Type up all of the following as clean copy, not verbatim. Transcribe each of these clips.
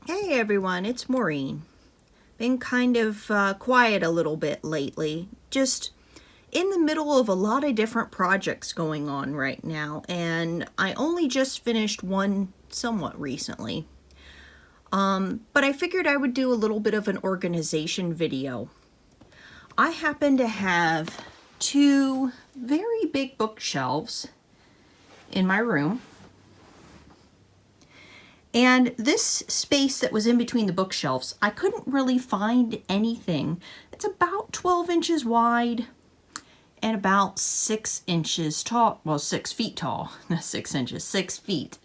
Hey everyone, it's Maureen. Been kind of quiet a little bit lately. Just in the middle of a lot of different projects going on right now, and I only just finished one somewhat recently. But I figured I would do a little bit of an organization video. I happen to have two very big bookshelves in my room. And this space that was in between the bookshelves, I couldn't really find anything. It's about 12 inches wide and about 6 inches tall. Well, 6 feet tall, not 6 inches, 6 feet.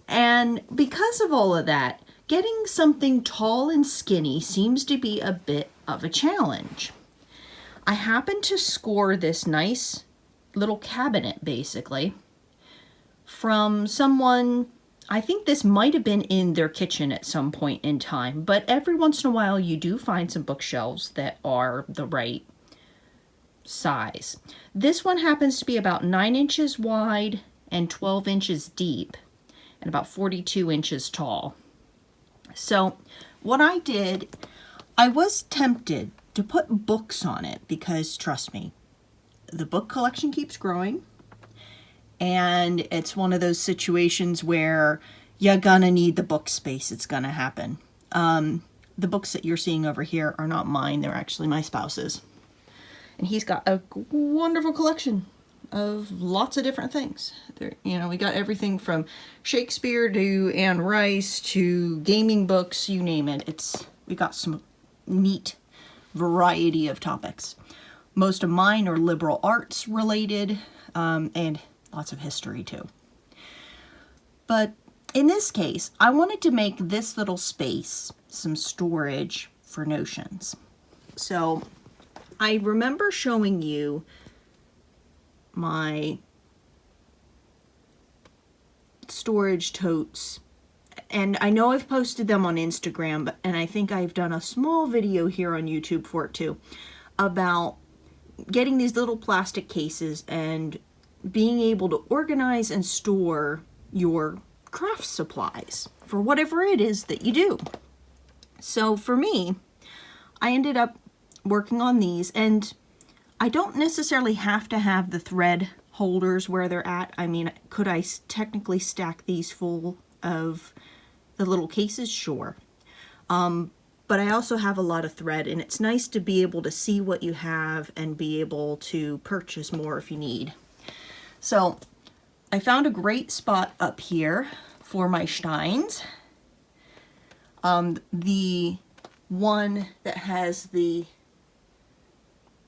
And because of all of that, getting something tall and skinny seems to be a bit of a challenge. I happened to score this nice little cabinet, basically, from someone. I think this might have been in their kitchen at some point in time, but every once in a while you do find some bookshelves that are the right size. This one happens to be about 9 inches wide and 12 inches deep and about 42 inches tall. So what I did, I was tempted to put books on it because, trust me, the book collection keeps growing. And it's one of those situations where you're gonna need the book space. It's gonna happen. The books that you're seeing over here are not mine. They're actually my spouse's. And he's got a wonderful collection of lots of different things. We got everything from Shakespeare to Anne Rice to gaming books, you name it. We got some neat variety of topics. Most of mine are liberal arts related, and lots of history too. But in this case, I wanted to make this little space some storage for notions. So I remember showing you my storage totes, and I know I've posted them on Instagram, and I think I've done a small video here on YouTube for it too, about getting these little plastic cases and being able to organize and store your craft supplies for whatever it is that you do. So for me, I ended up working on these, and I don't necessarily have to have the thread holders where they're at. I mean, could I technically stack these full of the little cases? Sure. But I also have a lot of thread, and it's nice to be able to see what you have and be able to purchase more if you need. So I found a great spot up here for my steins. The one that has the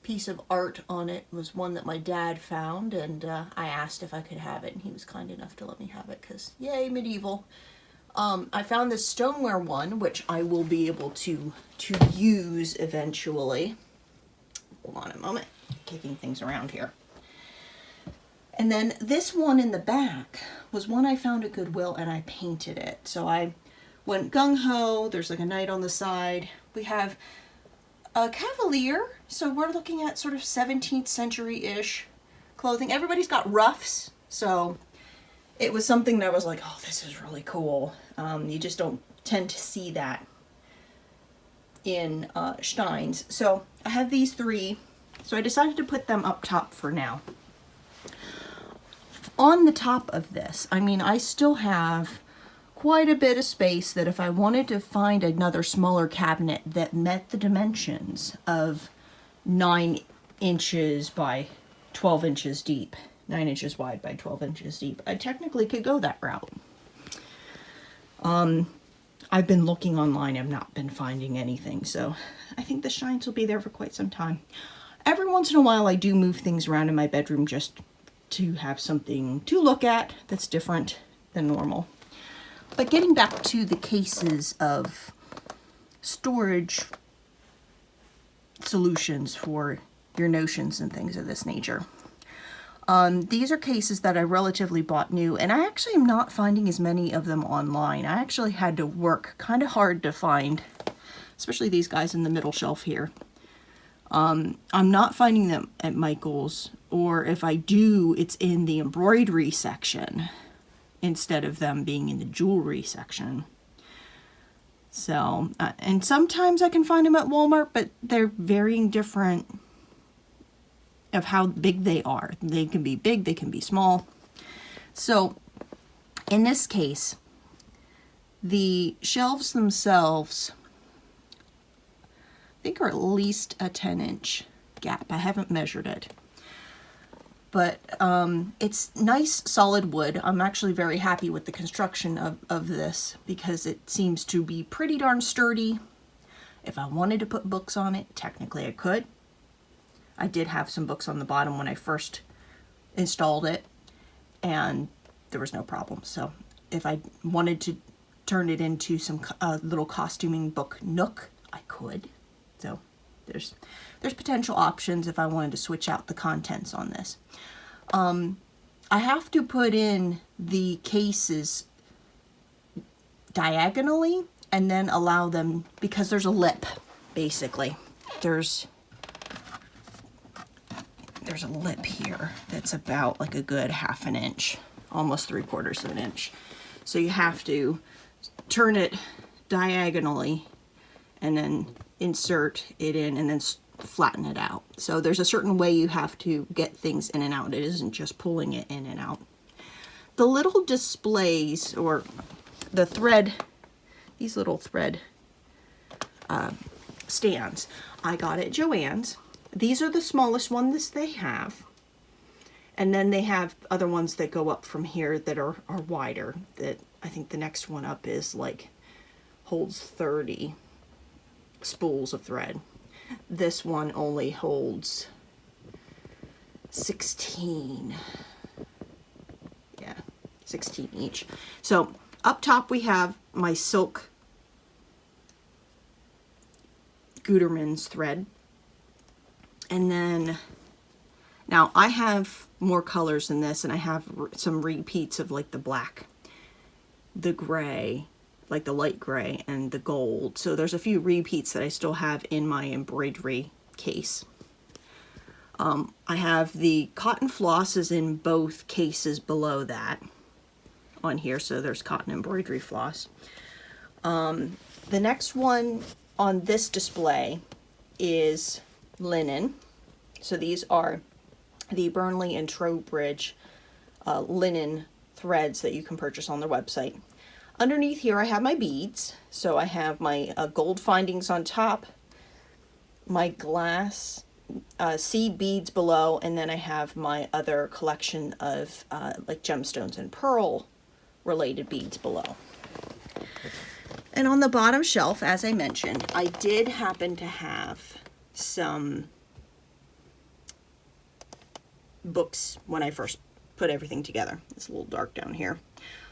piece of art on it was one that my dad found, and I asked if I could have it, and he was kind enough to let me have it because yay, medieval. I found this stoneware one, which I will be able to use eventually. Hold on a moment, kicking things around here. And then this one in the back was one I found at Goodwill, and I painted it. So I went gung-ho. There's like a knight on the side. We have a cavalier. So we're looking at sort of 17th century-ish clothing. Everybody's got ruffs. So it was something that I was like, oh, this is really cool. You just don't tend to see that in steins. So I have these three. So I decided to put them up top for now. On the top of this, I mean, I still have quite a bit of space that if I wanted to find another smaller cabinet that met the dimensions of 9 inches by 12 inches deep, 9 inches wide by 12 inches deep, I technically could go that route. I've been looking online, I've not been finding anything, so I think the shines will be there for quite some time. Every once in a while I do move things around in my bedroom just to have something to look at that's different than normal. But getting back to the cases of storage solutions for your notions and things of this nature. These are cases that I relatively bought new, and I actually am not finding as many of them online. I actually had to work kind of hard to find, especially these guys in the middle shelf here. I'm not finding them at Michael's, or if I do, it's in the embroidery section instead of them being in the jewelry section. So, and sometimes I can find them at Walmart, but they're varying different of how big they are. They can be big, they can be small. So in this case, the shelves themselves, I think are at least a 10-inch gap. I haven't measured it. But it's nice solid wood. I'm actually very happy with the construction of this because it seems to be pretty darn sturdy. If I wanted to put books on it, technically I could. I did have some books on the bottom when I first installed it, and there was no problem. So if I wanted to turn it into some little costuming book nook, I could. So there's potential options if I wanted to switch out the contents on this. I have to put in the cases diagonally and then allow them, because there's a lip, basically. There's a lip here that's about like a good 1/2 inch, almost 3/4 of an inch. So you have to turn it diagonally and then insert it in and then flatten it out. So there's a certain way you have to get things in and out. It isn't just pulling it in and out. The little displays, or the thread, these little thread stands, I got at Joann's. These are the smallest ones they have. And then they have other ones that go up from here that are wider. That I think the next one up is like holds 30 spools of thread. This one only holds 16. Yeah, 16 each. So up top we have my silk Gutermann's thread. And then, now I have more colors than this, and I have some repeats of like the black, the gray, like the light gray, and the gold. So there's a few repeats that I still have in my embroidery case. I have the cotton flosses in both cases below that on here, so there's cotton embroidery floss. The next one on this display is linen. So these are the Burnley and Trowbridge linen threads that you can purchase on their website. Underneath here I have my beads. So I have my gold findings on top, my glass seed beads below, and then I have my other collection of like gemstones and pearl related beads below. And on the bottom shelf, as I mentioned, I did happen to have some books when I first put everything together. It's a little dark down here.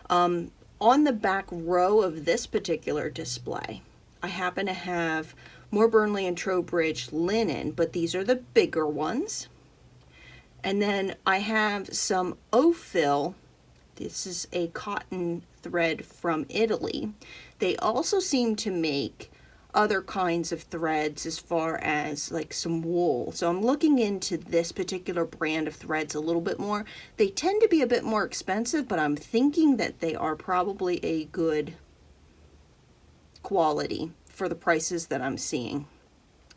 On the back row of this particular display, I happen to have more Burnley and Trowbridge linen, but these are the bigger ones. And then I have some Ophil. This is a cotton thread from Italy. They also seem to make other kinds of threads as far as like some wool. So I'm looking into this particular brand of threads a little bit more. They tend to be a bit more expensive, but I'm thinking that they are probably a good quality for the prices that I'm seeing.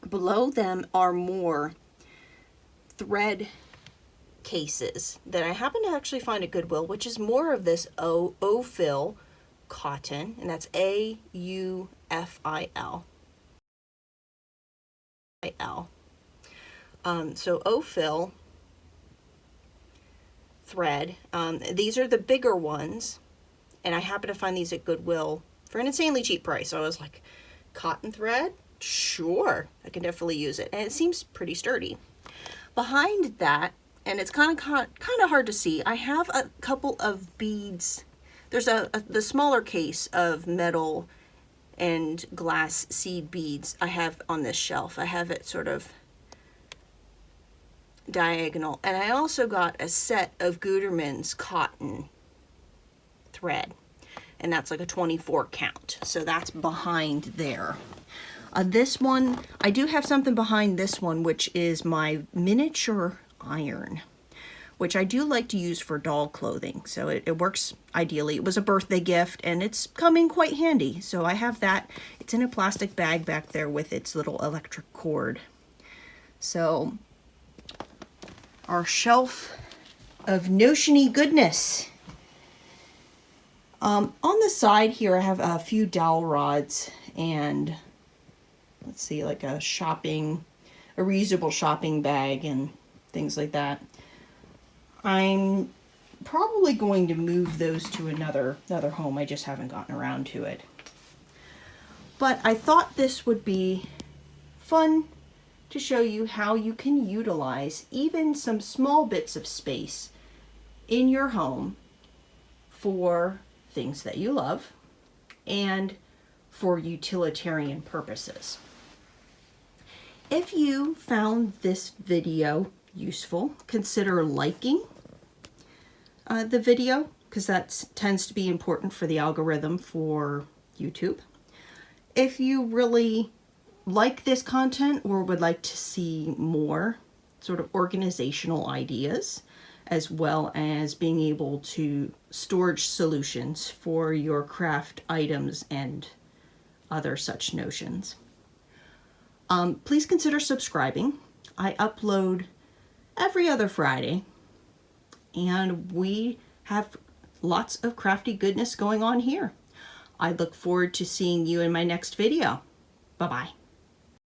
Below them are more thread cases that I happen to actually find at Goodwill, which is more of this Ophil cotton, and that's Aufil. So Ophil thread. These are the bigger ones, and I happen to find these at Goodwill for an insanely cheap price. So I was like, cotton thread? Sure, I can definitely use it. And it seems pretty sturdy. Behind that, and it's kind of hard to see, I have a couple of beads. There's the smaller case of metal and glass seed beads I have on this shelf. I have it sort of diagonal. And I also got a set of Gutermann's cotton thread. And that's like a 24 count. So that's behind there. This one, I do have something behind this one, which is my miniature iron, which I do like to use for doll clothing. So it works ideally. It was a birthday gift and it's coming quite handy. So I have that. It's in a plastic bag back there with its little electric cord. So our shelf of notion-y goodness. On the side here I have a few dowel rods and let's see, like a reusable shopping bag and things like that. I'm probably going to move those to another home. I just haven't gotten around to it. But I thought this would be fun to show you how you can utilize even some small bits of space in your home for things that you love and for utilitarian purposes. If you found this video useful, consider liking the video, because that tends to be important for the algorithm for YouTube. If you really like this content or would like to see more sort of organizational ideas, as well as being able to storage solutions for your craft items and other such notions, please consider subscribing. I upload every other Friday, and we have lots of crafty goodness going on here. I look forward to seeing you in my next video. Bye-bye.